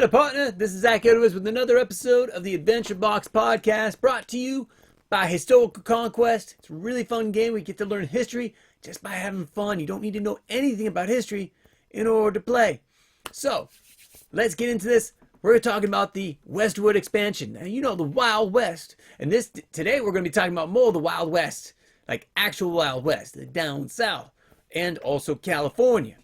Howdy, partner. This is Zach Edwards with another episode of the Adventure Box Podcast, brought to you by Historical Conquest. It's a really fun game. We get to learn history just by having fun. You don't need to know anything about history in order to play. So, let's get into this. We're talking about the Westward expansion. Now, you know, the Wild West. And today we're going to be talking about more of the Wild West, like actual Wild West, the down south, and also California.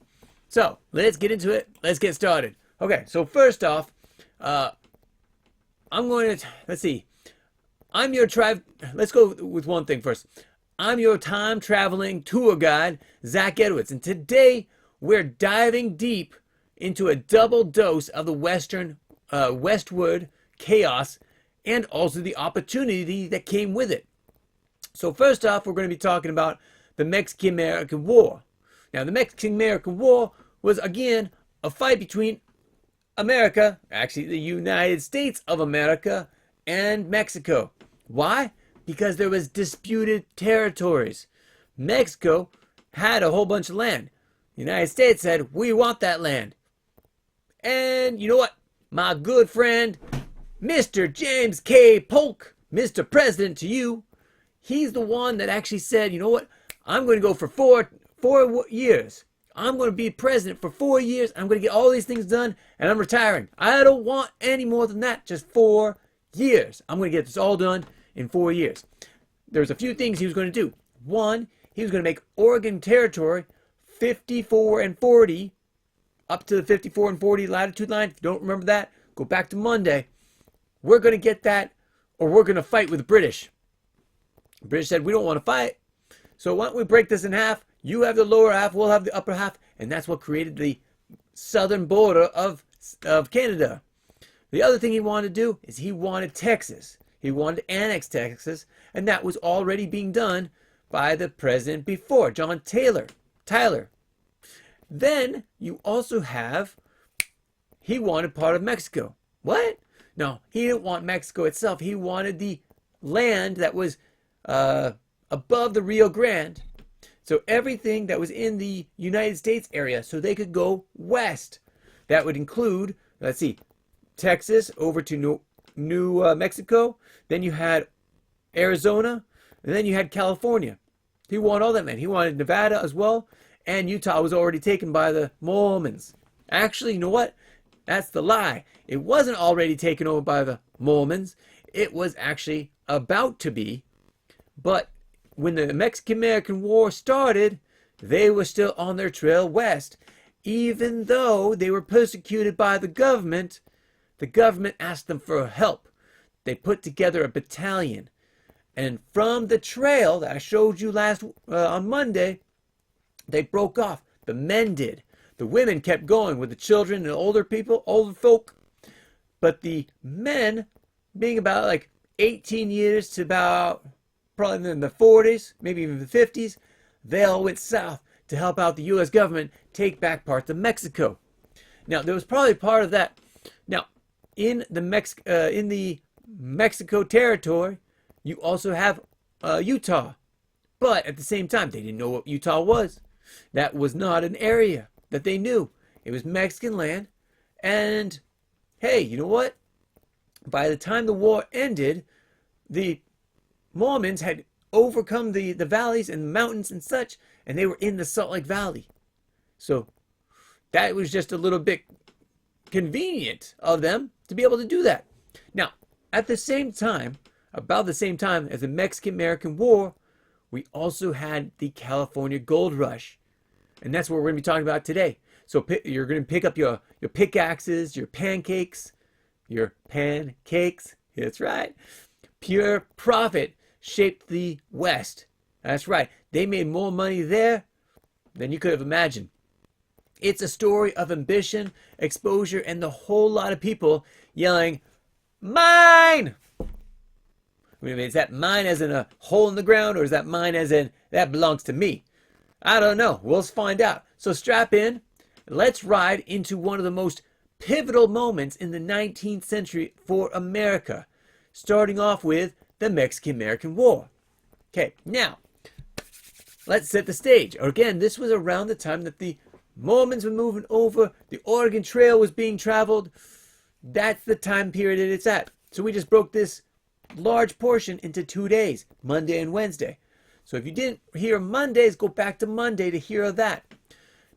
So, let's get into it. Let's get started. Okay, so first off, let's see. Let's go with one thing first. I'm your time-traveling tour guide, Zach Edwards, and today we're diving deep into a double dose of the Westward chaos and also the opportunity that came with it. So first off, we're going to be talking about the Mexican-American War. Now, the Mexican-American War was, again, a fight between America, actually the United States of America, and Mexico. Why? Because there was disputed territories. Mexico had a whole bunch of land. The United States said, we want that land. And you know what? My good friend, Mr. James K. Polk, Mr. President to you, he's the one that actually said, you know what? I'm going to go for four years. I'm going to be president for 4 years. I'm going to get all these things done, and I'm retiring. I don't want any more than that. Just 4 years. I'm going to get this all done in 4 years. There's a few things he was going to do. One, he was going to make Oregon Territory 54 and 40, up to the 54 and 40 latitude line. If you don't remember that, go back to Monday. We're going to get that, or we're going to fight with the British. The British said, we don't want to fight. So why don't we break this in half? You have the lower half, we'll have the upper half, and that's what created the southern border of Canada. The other thing he wanted to do is he wanted Texas. He wanted to annex Texas, and that was already being done by the president before, John Tyler. Then you also have, he wanted part of Mexico. What? No, he didn't want Mexico itself. He wanted the land that was above the Rio Grande. So everything that was in the United States area, so they could go west. That would include, let's see, Texas over to New Mexico. Then you had Arizona, and then you had California. He wanted all that land. He wanted Nevada as well, and Utah was already taken by the Mormons. Actually, you know what? That's the lie. It wasn't already taken over by the Mormons. It was actually about to be, but when the Mexican-American War started, they were still on their trail west. Even though they were persecuted by the government asked them for help. They put together a battalion. And from the trail that I showed you on Monday, they broke off. The men did. The women kept going with the children and older folk. But the men, being about like 18 years to about probably in the 40s, maybe even the 50s, they all went south to help out the U.S. government take back parts of Mexico. Now, there was probably part of that. Now, in the Mexico territory, you also have Utah. But at the same time, they didn't know what Utah was. That was not an area that they knew. It was Mexican land. And, hey, you know what? By the time the war ended, the Mormons had overcome the valleys and mountains and such, and they were in the Salt Lake Valley. So that was just a little bit convenient of them to be able to do that. Now, at the same time, about the same time as the Mexican-American War, we also had the California Gold Rush. And that's what we're going to be talking about today. So you're going to pick up your pickaxes, your pancakes. That's right. Pure profit shaped the West. That's right. They made more money there than you could have imagined. It's a story of ambition, exposure, and the whole lot of people yelling, mine! Wait a minute, is that mine as in a hole in the ground, or is that mine as in that belongs to me? I don't know. We'll find out. So strap in. Let's ride into one of the most pivotal moments in the 19th century for America, starting off with the Mexican-American War. Okay, now, let's set the stage. Again, this was around the time that the Mormons were moving over, the Oregon Trail was being traveled, That's the time period that it's at. So we just broke this large portion into 2 days, Monday and Wednesday. So if you didn't hear Mondays, go back to Monday to hear of that.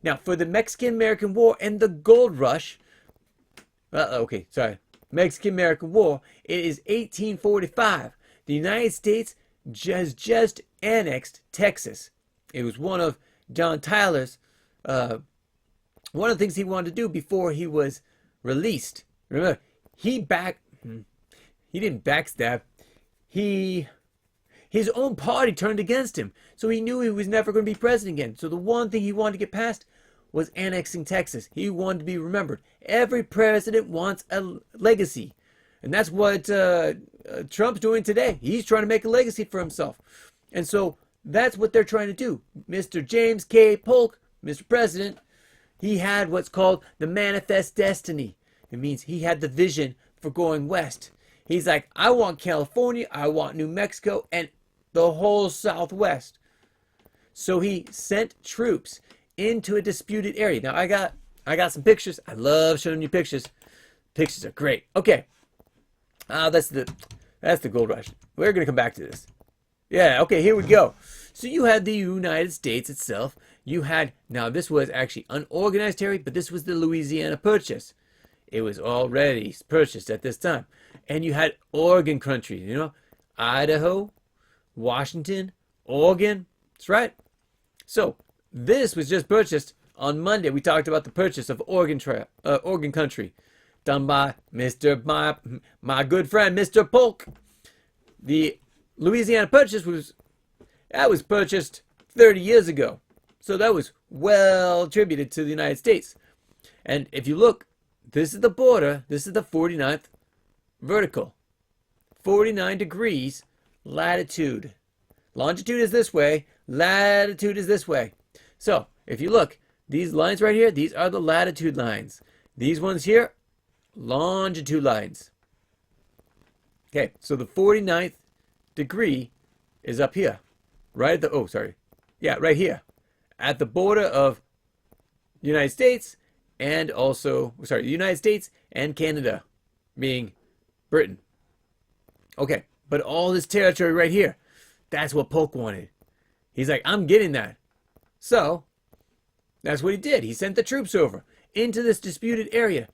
Now, for the Mexican-American War and the Gold Rush, Mexican-American War, it is 1845. The United States has just annexed Texas. It was one of John Tyler's, one of the things he wanted to do before he was released. Remember, he didn't backstab. His own party turned against him. So he knew he was never going to be president again. So the one thing he wanted to get past was annexing Texas. He wanted to be remembered. Every president wants a legacy. And that's what Trump's doing today. He's trying to make a legacy for himself. And so that's what they're trying to do. Mr. James K. Polk, Mr. President, he had what's called the manifest destiny. It means he had the vision for going west. He's like, I want California, I want New Mexico, and the whole Southwest. So he sent troops into a disputed area. Now I got some pictures. I love showing you pictures. Pictures are great. Okay. That's the gold rush. We're gonna come back to this. Yeah, okay, here we go. So you had the United States itself. You had, now this was actually unorganized territory, but this was the Louisiana Purchase. It was already purchased at this time. And you had Oregon country, Idaho, Washington, Oregon. That's right. So this was just purchased on Monday. We talked about the purchase of Oregon country, done by my good friend Mr. Polk. The Louisiana Purchase was purchased 30 years ago. So that was well attributed to the United States. And if you look, this is the border. This is the 49th vertical. 49 degrees latitude. Longitude is this way. Latitude is this way. So if you look, these lines right here, these are the latitude lines. These ones here, longitude lines. Okay, so the 49th degree is up here. Right at the, right here. At the border of the United States and also, the United States and Canada, being Britain. Okay, but all this territory right here, that's what Polk wanted. He's like, I'm getting that. So, that's what he did. He sent the troops over into this disputed area.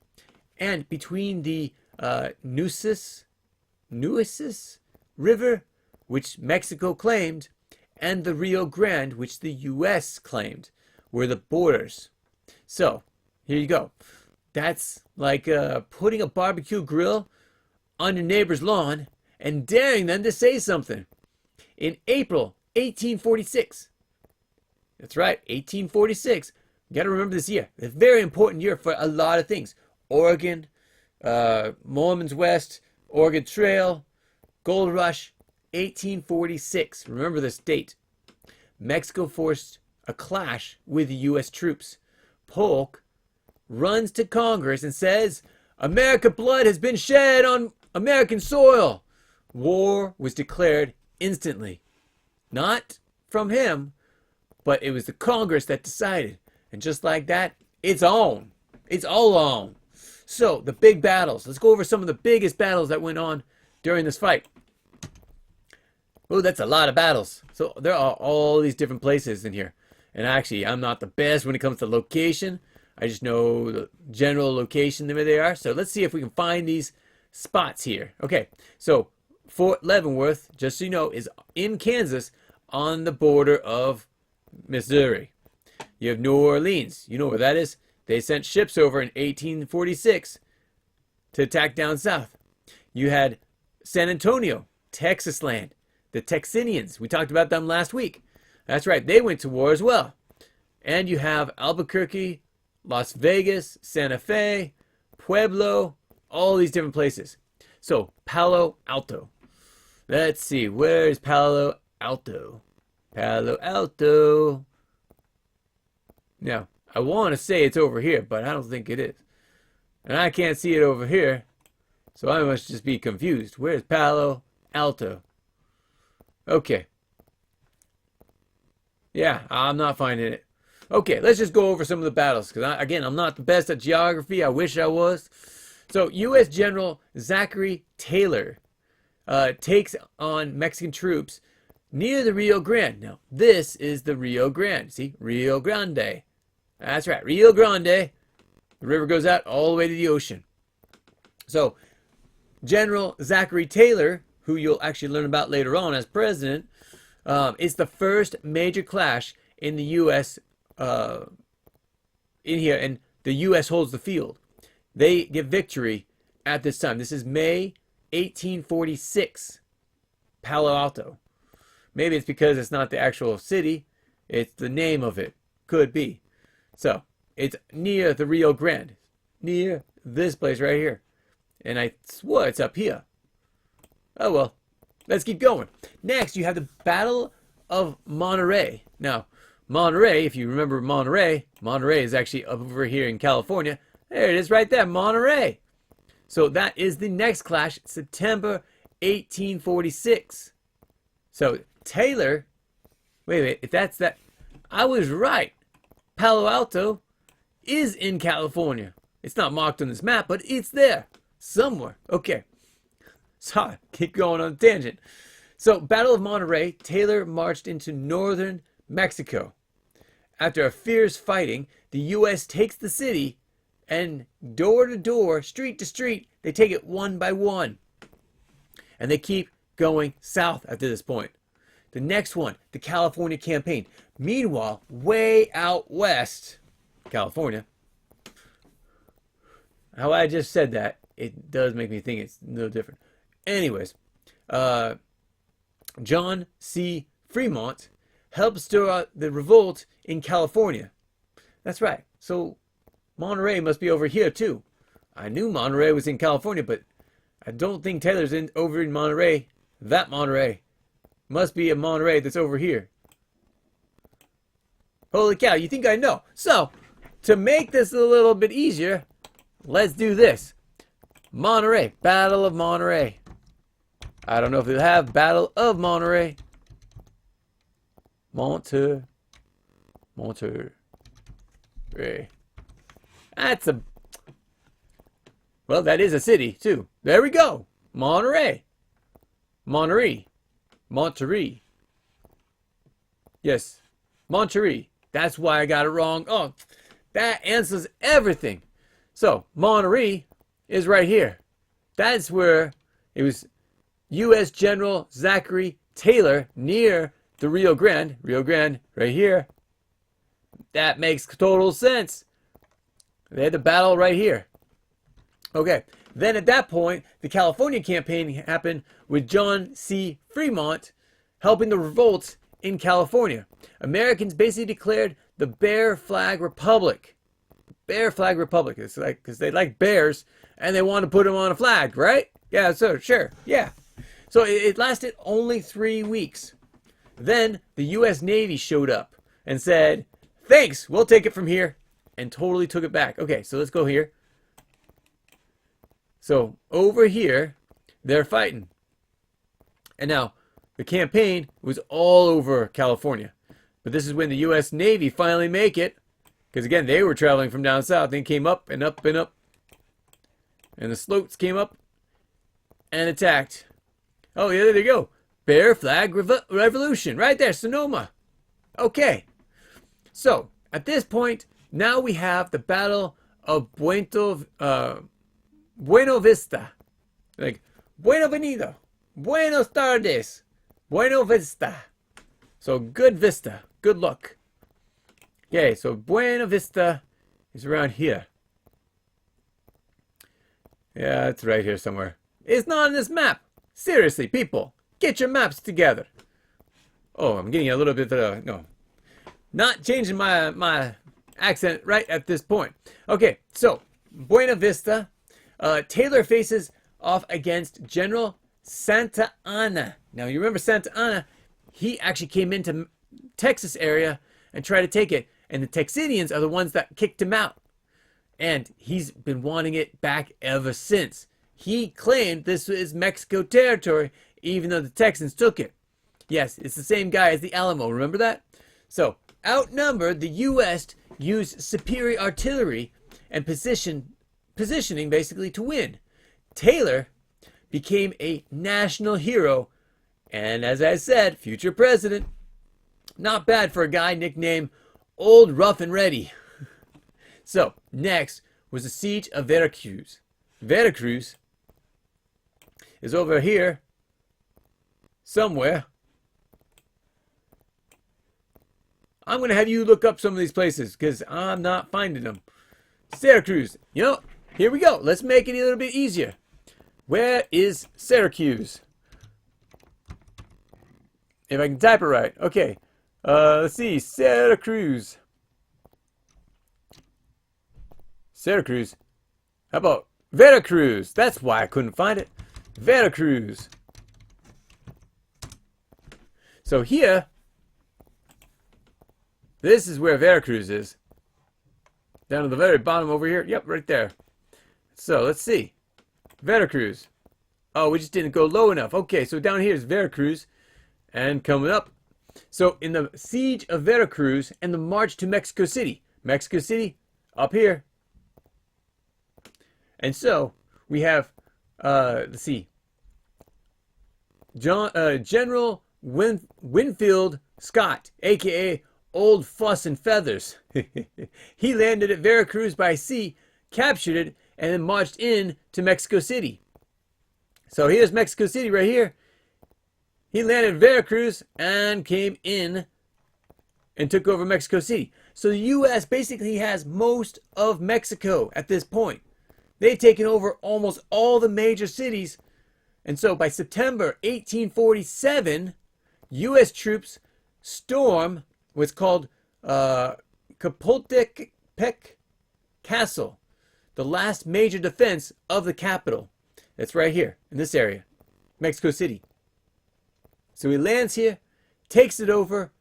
And between the Nueces River, which Mexico claimed, and the Rio Grande, which the U.S. claimed, were the borders. So, here you go. That's like putting a barbecue grill on your neighbor's lawn and daring them to say something. In April 1846, that's right, 1846, you got to remember this year. It's a very important year for a lot of things. Oregon, Mormons West, Oregon Trail, Gold Rush, 1846. Remember this date. Mexico forced a clash with the U.S. troops. Polk runs to Congress and says, American blood has been shed on American soil. War was declared instantly. Not from him, but it was the Congress that decided. And just like that, it's on. It's all on. So, the big battles. Let's go over some of the biggest battles that went on during this fight. Oh, that's a lot of battles. So, there are all these different places in here. And actually, I'm not the best when it comes to location. I just know the general location where they are. So, let's see if we can find these spots here. Okay, so Fort Leavenworth, just so you know, is in Kansas on the border of Missouri. You have New Orleans. You know where that is? They sent ships over in 1846 to attack down south. You had San Antonio, Texas land. The Texanians, we talked about them last week. That's right, they went to war as well. And you have Albuquerque, Las Vegas, Santa Fe, Pueblo, all these different places. So, Palo Alto. Let's see, where is Palo Alto? Palo Alto. Now, I want to say it's over here, but I don't think it is. And I can't see it over here, so I must just be confused. Where's Palo Alto? Okay. Yeah, I'm not finding it. Okay, let's just go over some of the battles. Because, again, I'm not the best at geography. I wish I was. So U.S. General Zachary Taylor takes on Mexican troops near the Rio Grande. Now, this is the Rio Grande. See, Rio Grande. That's right, Rio Grande. The river goes out all the way to the ocean. So, General Zachary Taylor, who you'll actually learn about later on as president, is the first major clash in the U.S. In here, and the U.S. holds the field. They get victory at this time. This is May 1846, Palo Alto. Maybe it's because it's not the actual city, it's the name of it. Could be. So, it's near the Rio Grande, near this place right here. And I swore it's up here. Oh well, let's keep going. Next, you have the Battle of Monterey. Now, Monterey, if you remember Monterey is actually over here in California. There it is right there, Monterey. So that is the next clash, September 1846. So Taylor, wait, if that's that, I was right. Palo Alto is in California. It's not marked on this map, but it's there somewhere. Okay. Sorry, keep going on a tangent. So, Battle of Monterey, Taylor marched into northern Mexico. After a fierce fighting, the U.S. takes the city, and door to door, street to street, they take it one by one. And they keep going south after this point. The next one, the California campaign. Meanwhile, way out west, California. How I just said that, it does make me think it's no different. Anyways, John C. Fremont helped stir out the revolt in California. That's right. So Monterey must be over here too. I knew Monterey was in California, but I don't think Taylor's over in Monterey. That Monterey must be a Monterey that's over here. Holy cow, you think I know? So, to make this a little bit easier, let's do this. Monterey, Battle of Monterey. I don't know if they'll have Battle of Monterey. Monterey. That's a... Well, that is a city, too. There we go. Monterey. Monterey. Yes. Monterey. That's why I got it wrong. Oh, that answers everything. So, Monterey is right here. That's where it was U.S. General Zachary Taylor near the Rio Grande. Rio Grande right here. That makes total sense. They had the battle right here. Okay. Then at that point, the California campaign happened with John C. Fremont helping the revolts in California. Americans basically declared the Bear Flag Republic. Bear Flag Republic. It's like, because they like bears and they want to put them on a flag, right? Yeah, so sure. Yeah. So it lasted only 3 weeks. Then the U.S. Navy showed up and said, thanks, we'll take it from here, and totally took it back. Okay, so let's go here. So over here, they're fighting. And now, the campaign was all over California. But this is when the U.S. Navy finally make it. Because again, they were traveling from down south. They came up and up and up. And the slopes came up and attacked. Oh, yeah, there you go. Bear Flag Revolution. Right there, Sonoma. Okay. So, at this point, now we have the Battle of Buena Vista. Like, Bueno Venido. Buenos tardes. Buena Vista. So, good vista. Good luck. Okay, so Buena Vista is around here. Yeah, it's right here somewhere. It's not on this map. Seriously, people, get your maps together. Oh, I'm getting a little bit of, no. Not changing my accent right at this point. Okay, so, Buena Vista. Taylor faces off against General Santa Anna. Now, you remember Santa Anna? He actually came into Texas area and tried to take it. And the Texians are the ones that kicked him out. And he's been wanting it back ever since. He claimed this was Mexico territory, even though the Texans took it. Yes, it's the same guy as the Alamo. Remember that? So, outnumbered, the U.S. used superior artillery and positioned positioning basically to win. Taylor became a national hero, and as I said, future president. Not bad for a guy nicknamed Old Rough and Ready. So, next was the siege of Veracruz. Veracruz is over here somewhere. I'm going to have you look up some of these places because I'm not finding them. Syracuse. You know, here we go. Let's make it a little bit easier. Where is Syracuse? If I can type it right. Okay. Let's see. Syracuse. Syracuse. How about Veracruz? That's why I couldn't find it. Veracruz. So here, this is where Veracruz is. Down to the very bottom over here. Yep, right there. So let's see. Veracruz. Oh, we just didn't go low enough. Okay, so down here is Veracruz. And coming up. So in the siege of Veracruz and the march to Mexico City. Mexico City, up here. And so we have, let's see. General Winfield Scott, a.k.a. Old Fuss and Feathers. He landed at Veracruz by sea, captured it, and then marched in to Mexico City. So here's Mexico City right here. He landed at Veracruz and came in and took over Mexico City. So the U.S. basically has most of Mexico at this point. They've taken over almost all the major cities. And so by September 1847, U.S. troops storm what's called Chapultepec Castle, the last major defense of the capital. That's right here in this area, Mexico City. So he lands here, takes it over,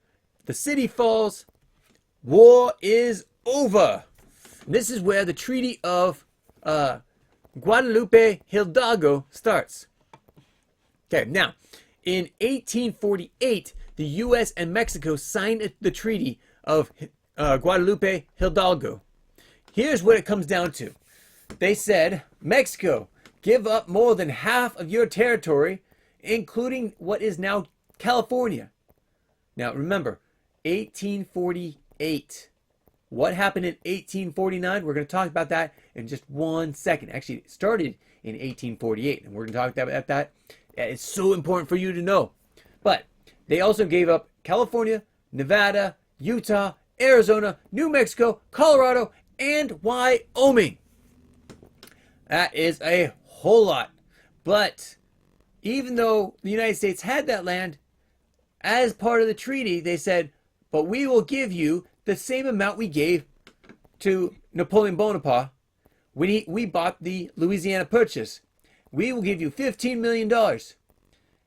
the city falls, war is over. And this is where the Treaty of Guadalupe Hidalgo starts. Okay, now, in 1848, the U.S. and Mexico signed the Treaty of Guadalupe Hidalgo. Here's what it comes down to. They said, Mexico, give up more than half of your territory, including what is now California. Now, remember, 1848. What happened in 1849? We're going to talk about that in just 1 second. Actually, it started in 1848, and we're going to talk about that. It's so important for you to know. But they also gave up California, Nevada, Utah, Arizona, New Mexico, Colorado, and Wyoming. That is a whole lot. But even though the United States had that land, as part of the treaty, they said, but we will give you the same amount we gave to Napoleon Bonaparte when we bought the Louisiana Purchase. We will give you $15 million.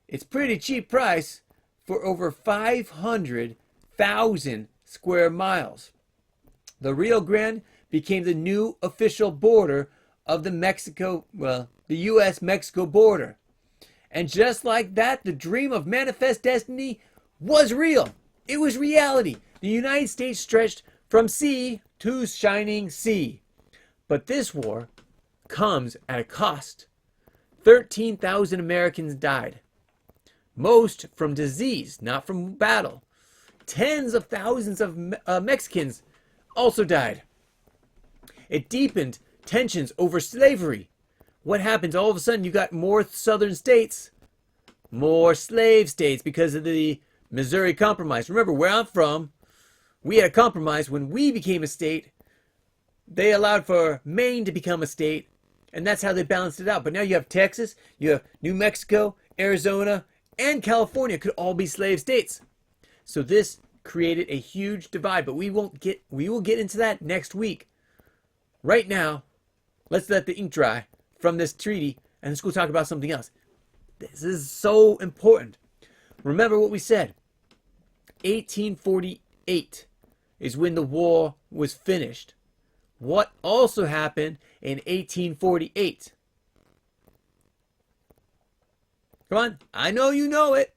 It's pretty cheap price for over 500,000 square miles. The Rio Grande became the new official border of the the U.S.-Mexico border. And just like that, the dream of manifest destiny was real. It was reality. The United States stretched from sea to shining sea. But this war comes at a cost. 13,000 Americans died. Most from disease, not from battle. Tens of thousands of Mexicans also died. It deepened tensions over slavery. What happens? All of a sudden, you got more southern states, more slave states because of the Missouri Compromise. Remember, where I'm from, we had a compromise. When we became a state, they allowed for Maine to become a state, and that's how they balanced it out. But now you have Texas, you have New Mexico, Arizona, and California could all be slave states. So this created a huge divide, but we will get into that next week. Right now, let's let the ink dry from this treaty, and let's go talk about something else. This is so important. Remember what we said. 1848 is when the war was finished. What also happened in 1848? Come on, I know you know it.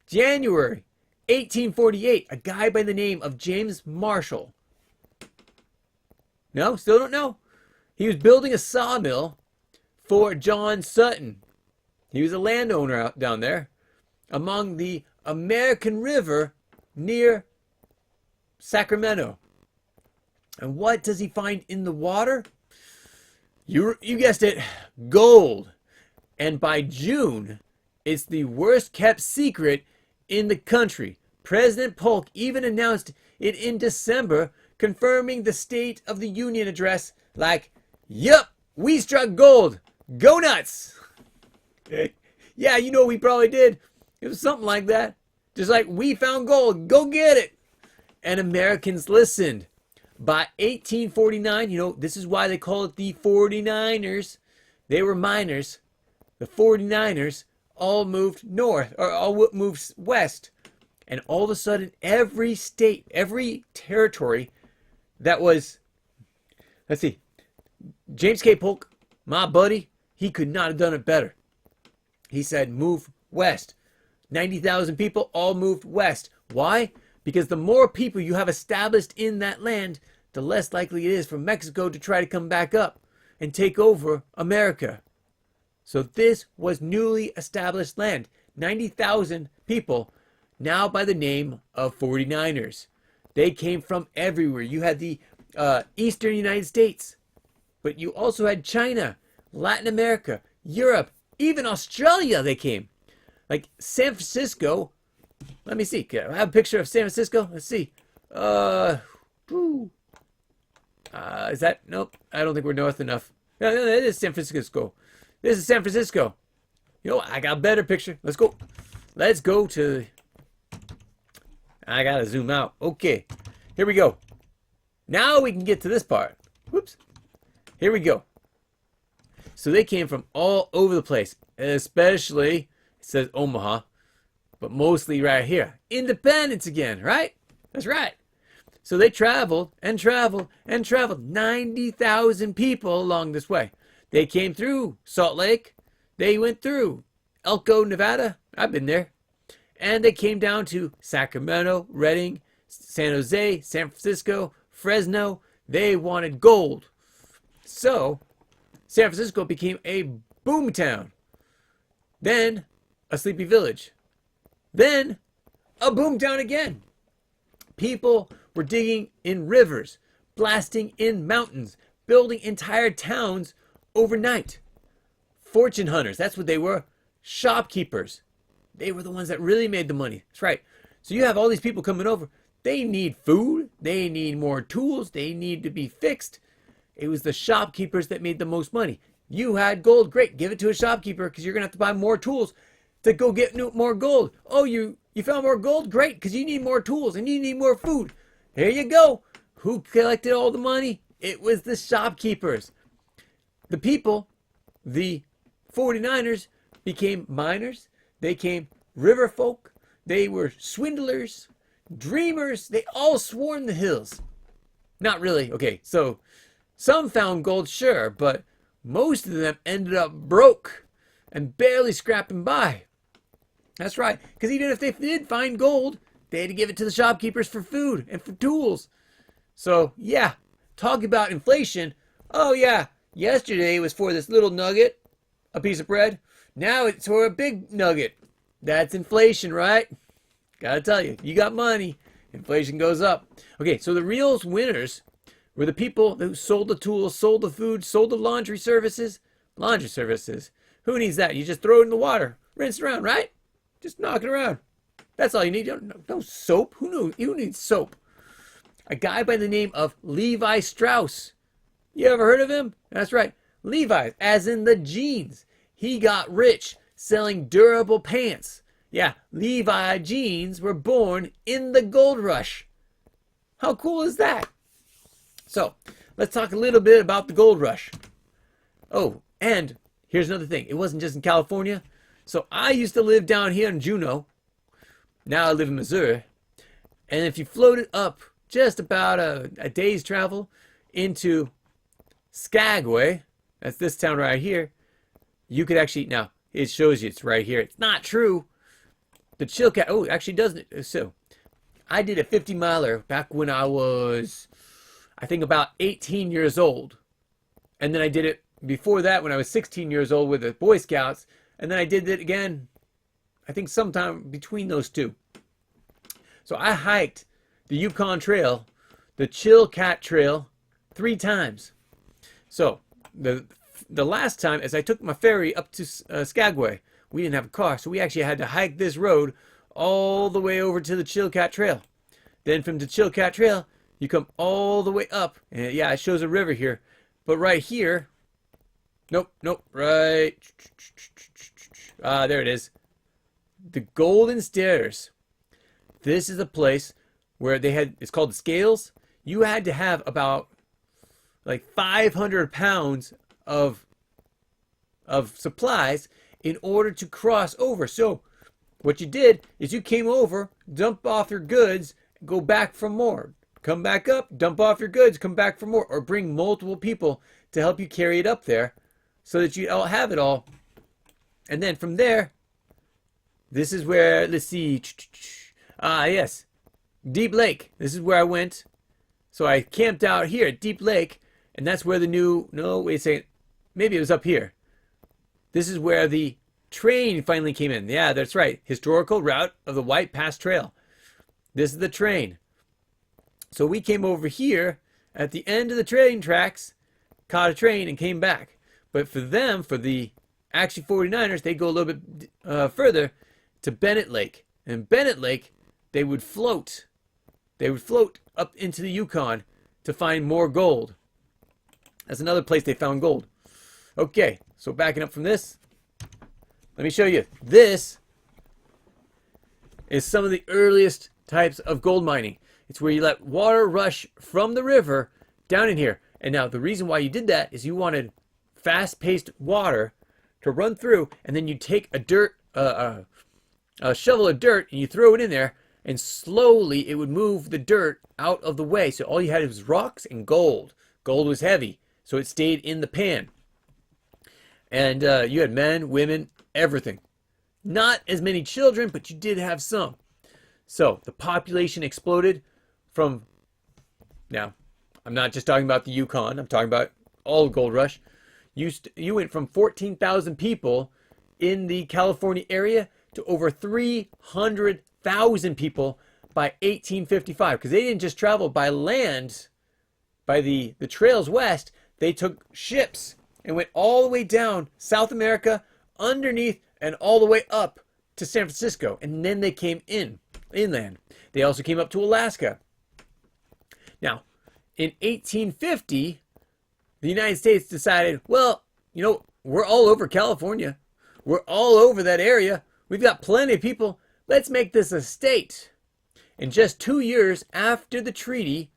January 1848, a guy by the name of James Marshall. No, still don't know? He was building a sawmill for John Sutton. He was a landowner out down there among the American River near Sacramento. And what does he find in the water? You guessed it, gold. And by June, it's the worst kept secret in the country. President Polk even announced it in December, confirming the State of the Union address like, "Yup, we struck gold. Go nuts." Yeah, you know what we probably did. It was something like that. Just like, we found gold. Go get it. And Americans listened. By 1849, you know, this is why they call it the 49ers. They were miners. The 49ers all moved north, or all moved west. And all of a sudden, every state, every territory that was, let's see, James K. Polk, my buddy, he could not have done it better. He said, move west. 90,000 people all moved west. Why? Because the more people you have established in that land, the less likely it is for Mexico to try to come back up and take over America. So this was newly established land. 90,000 people, now by the name of 49ers. They came from everywhere. You had the eastern United States, but you also had China, Latin America, Europe, even Australia they came. Like San Francisco. Let me see. Can I have a picture of San Francisco? Let's see. Is that? Nope. I don't think we're north enough. No, it is San Francisco. This is San Francisco. You know, I got a better picture. Let's go. Let's go to... I gotta zoom out. Okay. Here we go. Now we can get to this part. Whoops. Here we go. So they came from all over the place. Especially, it says Omaha. But mostly right here. Independence again, right? That's right. So they traveled and traveled and traveled. 90,000 people along this way. They came through Salt Lake. They went through Elko, Nevada. I've been there. And they came down to Sacramento, Redding, San Jose, San Francisco, Fresno. They wanted gold. So San Francisco became a boom town. Then a sleepy village. Then a boom town again. People were digging in rivers, blasting in mountains, building entire towns overnight. Fortune hunters, that's what they were. Shopkeepers. They were the ones that really made the money. That's right. So you have all these people coming over. They need food. They need more tools. They need to be fixed. It was the shopkeepers that made the most money. You had gold. Great. Give it to a shopkeeper because you're going to have to buy more tools to go get more gold. Oh, you found more gold? Great, because you need more tools and you need more food. There you go. Who collected all the money? It was the shopkeepers. The people, the 49ers, became miners. They came river folk. They were swindlers, dreamers. They all swarmed the hills. Not really. Okay, so some found gold, sure, but most of them ended up broke and barely scrapping by. That's right, because even if they did find gold, they had to give it to the shopkeepers for food and for tools. So, yeah, talk about inflation. Oh, yeah, yesterday it was for this little nugget, a piece of bread. Now it's for a big nugget. That's inflation, right? Gotta tell you, you got money, inflation goes up. Okay, so the real winners were the people who sold the tools, sold the food, sold the laundry services. Laundry services. Who needs that? You just throw it in the water, rinse it around, right? Just knock it around. That's all you need. No soap. Who needs soap? A guy by the name of Levi Strauss. You ever heard of him? That's right. Levi's, as in the jeans. He got rich selling durable pants. Yeah, Levi jeans were born in the gold rush. How cool is that? So, let's talk a little bit about the gold rush. Oh, and here's another thing. It wasn't just in California. So I used to live down here in Juneau. Now I live in Missouri. And if you floated up just about a day's travel into Skagway, that's this town right here, you could actually, now it shows you it's right here. It's not true. The Chilkat, oh, it actually doesn't. So I did a 50-miler back when I was, I think, about 18 years old. And then I did it before that when I was 16 years old with the Boy Scouts. And then I did it again, I think sometime between those two. So I hiked the Yukon Trail, the Chilkat Trail, 3 times. So the last time, as I took my ferry up to Skagway, we didn't have a car, so we actually had to hike this road all the way over to the Chilkat Trail. Then from the Chilkat Trail, you come all the way up, and yeah, it shows a river here. But right here, nope, right, there it is. The Golden Stairs. This is a place where they had, it's called the Scales. You had to have about like 500 pounds of supplies in order to cross over. So what you did is you came over, dump off your goods, go back for more. Come back up, dump off your goods, come back for more. Or bring multiple people to help you carry it up there so that you all have it all. And then from there, this is where, let's see. Yes. Deep Lake. This is where I went. So I camped out here at Deep Lake. And that's where the new, no, wait a second. Maybe it was up here. This is where the train finally came in. Yeah, that's right. Historical route of the White Pass Trail. This is the train. So we came over here at the end of the train tracks, caught a train and came back. But for them, for the actually 49ers, they go a little bit further to Bennett Lake. And Bennett Lake, they would float. They would float up into the Yukon to find more gold. That's another place they found gold. Okay, so backing up from this, let me show you. This is some of the earliest types of gold mining. It's where you let water rush from the river down in here. And now the reason why you did that is you wanted fast-paced water to run through, and then you take a shovel of dirt and you throw it in there, and slowly it would move the dirt out of the way. So all you had was rocks and gold. Gold was heavy, so it stayed in the pan. And you had men, women, everything. Not as many children, but you did have some. So the population exploded from, now, I'm not just talking about the Yukon, I'm talking about all the gold rush. You went from 14,000 people in the California area to over 300,000 people by 1855. Because they didn't just travel by land, by the trails west, they took ships and went all the way down South America, underneath, and all the way up to San Francisco. And then they came inland. They also came up to Alaska. Now, in 1850, the United States decided, well, you know, we're all over California. We're all over that area. We've got plenty of people. Let's make this a state. And just 2 years after the treaty,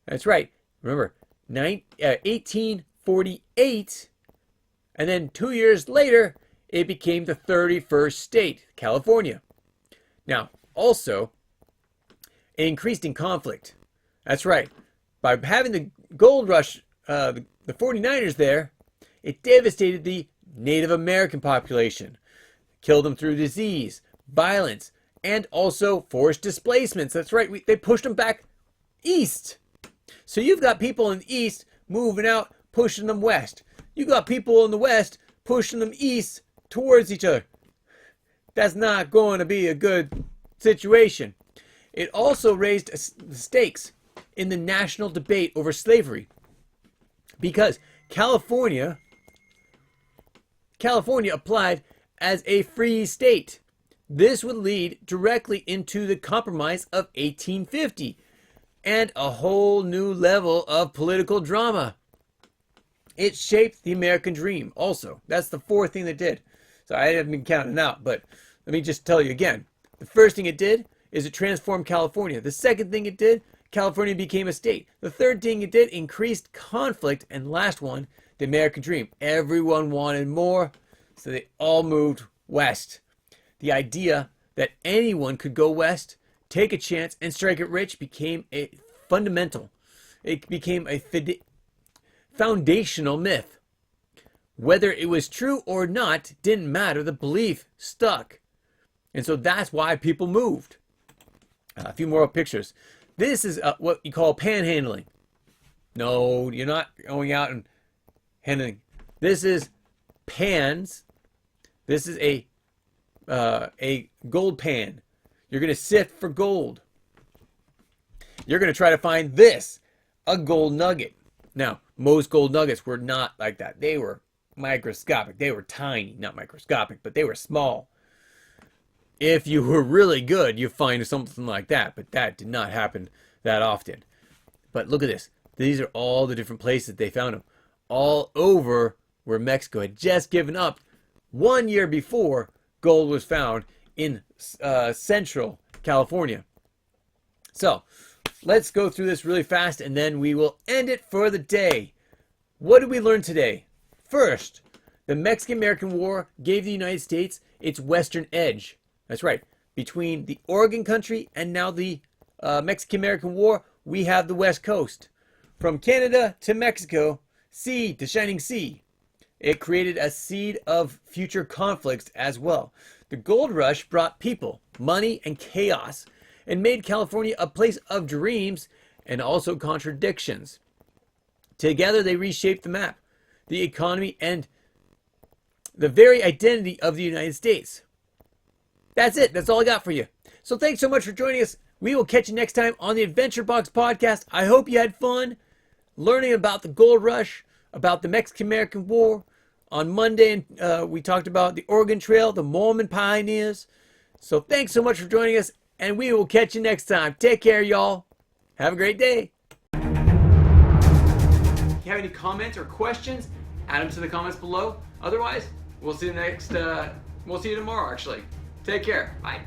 that's right, remember, 1848, and then 2 years later, it became the 31st state, California. Now, also, it increased in conflict. That's right. By having the gold rush, the 49ers there, it devastated the Native American population. Killed them through disease, violence, and also forced displacements. That's right. They pushed them back east. So you've got people in the east moving out, pushing them west. You've got people in the west pushing them east towards each other. That's not going to be a good situation. It also raised the stakes in the national debate over slavery, because California applied as a free state. This would lead directly into the Compromise of 1850 and a whole new level of political drama. It shaped the American dream also. That's the fourth thing that did. So I haven't been counting out, but let me just tell you again. The first thing it did is it transformed California. The second thing it did, California became a state. The third thing it did, increased conflict. And last one, the American dream. Everyone wanted more, so they all moved west. The idea that anyone could go west, take a chance, and strike it rich became a fundamental. It became a foundational myth. Whether it was true or not didn't matter. The belief stuck. And so that's why people moved. A few more pictures. This is what you call panhandling. No, you're not going out and handling. This is pans. This is a gold pan. You're going to sift for gold. You're going to try to find this, a gold nugget. Now, most gold nuggets were not like that. They were microscopic. They were tiny, not microscopic, but they were small. If you were really good, you find something like that, but that did not happen that often. But look at this. These are all the different places they found them. All over where Mexico had just given up 1 year before gold was found in central California. So, let's go through this really fast and then we will end it for the day. What did we learn today? First, the Mexican-American War gave the United States its western edge. That's right. Between the Oregon country and now the Mexican-American War, we have the West Coast. From Canada to Mexico, sea to shining sea. It created a seed of future conflicts as well. The gold rush brought people, money, and chaos, and made California a place of dreams and also contradictions. Together they reshaped the map, the economy, and the very identity of the United States. That's it. That's all I got for you. So thanks so much for joining us. We will catch you next time on the Adventure Box podcast. I hope you had fun learning about the gold rush, about the Mexican-American War. On Monday, we talked about the Oregon Trail, the Mormon pioneers. So thanks so much for joining us, and we will catch you next time. Take care, y'all. Have a great day. If you have any comments or questions, add them to the comments below. Otherwise, we'll see you tomorrow, actually. Take care. Bye.